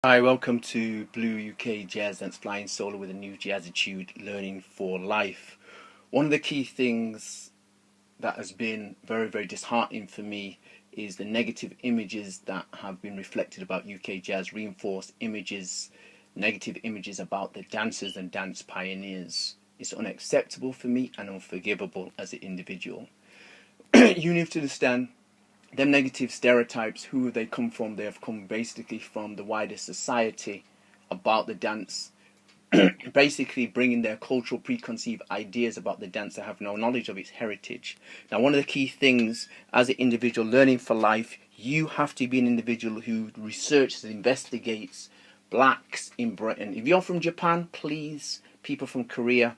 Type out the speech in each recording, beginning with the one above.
Hi, welcome to BLU UK Jazz Dance Flying Solo with a new jazzitude, learning for life. One of the key things that has been very disheartening for me is the negative images that have been reflected about UK jazz, reinforced images, negative images about the dancers and dance pioneers. It's unacceptable for me and unforgivable as an individual. You need to understand them negative stereotypes, who they come from. They have come basically from the wider society about the dance, basically bringing their cultural preconceived ideas about the dance that have no knowledge of its heritage. Now, one of the key things as an individual learning for life, you have to be an individual who researches and investigates blacks in Britain. If you're from Japan, please, people from Korea,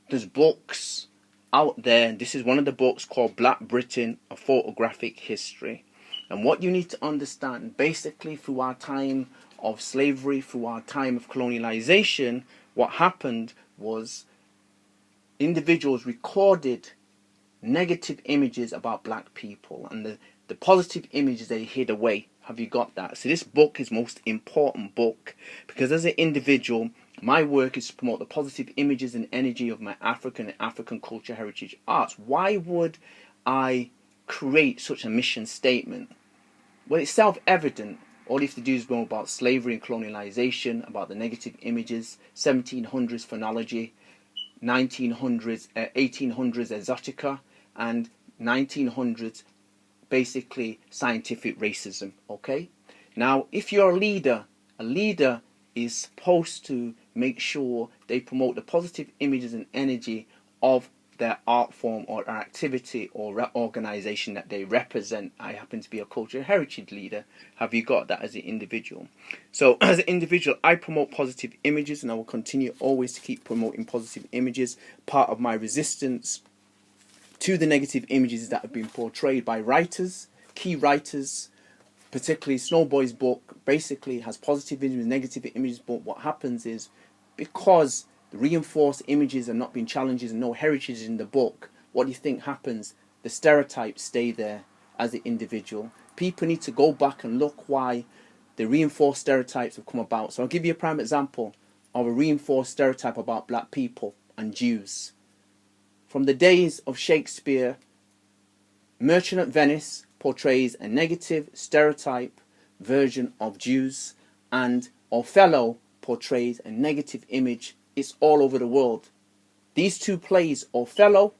there's books out there. This is one of the books called Black Britain, A Photographic History. And what you need to understand, basically through our time of slavery, through our time of colonialization, what happened was individuals recorded negative images about black people, and the positive images they hid away. Have you got that? So this book is most important book, because as an individual, my work is to promote the positive images and energy of my African and African culture, heritage, arts. Why would I create such a mission statement? Well, it's self-evident. All you have to do is know about slavery and colonialization, about the negative images, 1700s phonology, 1800s exotica, and 1900s basically scientific racism. Okay? Now, if you're a leader is supposed to make sure they promote the positive images and energy of their art form or activity or organization that they represent. I happen to be a cultural heritage leader. Have you got that as an individual? So as an individual, I promote positive images, and I will continue always to keep promoting positive images. Part of my resistance to the negative images that have been portrayed by writers, key writers, particularly Snowboy's book basically has positive images, negative images, but what happens is, because the reinforced images are not being challenged and no heritage in the book, what do you think happens? The stereotypes stay there as an individual. People need to go back and look why the reinforced stereotypes have come about. So I'll give you a prime example of a reinforced stereotype about black people and Jews. From the days of Shakespeare, Merchant of Venice portrays a negative stereotype version of Jews, and Othello portrays a negative image. It's all over the world. These two plays, Othello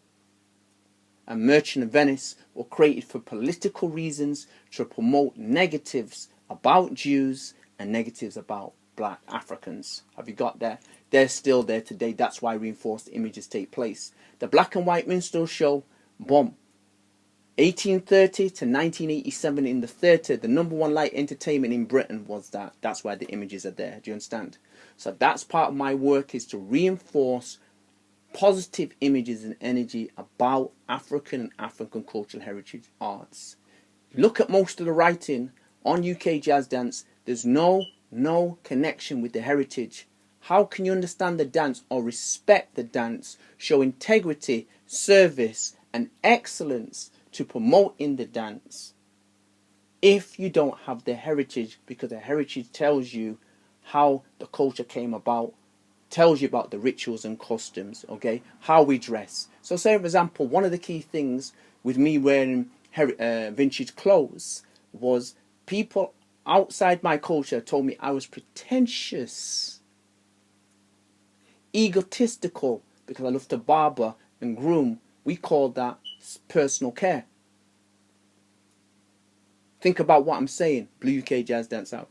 and Merchant of Venice, were created for political reasons, to promote negatives about Jews and negatives about black Africans. Have you got that? They're still there today. That's why reinforced images take place. The black and white minstrel show, boom. 1830 to 1987 in the theatre, the #1 light entertainment in Britain was that. That's why the images are there. Do you understand? So that's part of my work, is to reinforce positive images and energy about African and African cultural heritage arts. Look at most of the writing on UK jazz dance. There's no connection with the heritage. How can you understand the dance or respect the dance, show integrity, service and excellence to promote in the dance, if you don't have the heritage? Because the heritage tells you how the culture came about, tells you about the rituals and customs, okay, how we dress. So say for example, one of the key things with me wearing vintage clothes was people outside my culture told me I was pretentious, egotistical, because I love to barber and groom. We call that personal care. Think about what I'm saying. BLU UK Jazz Dance out.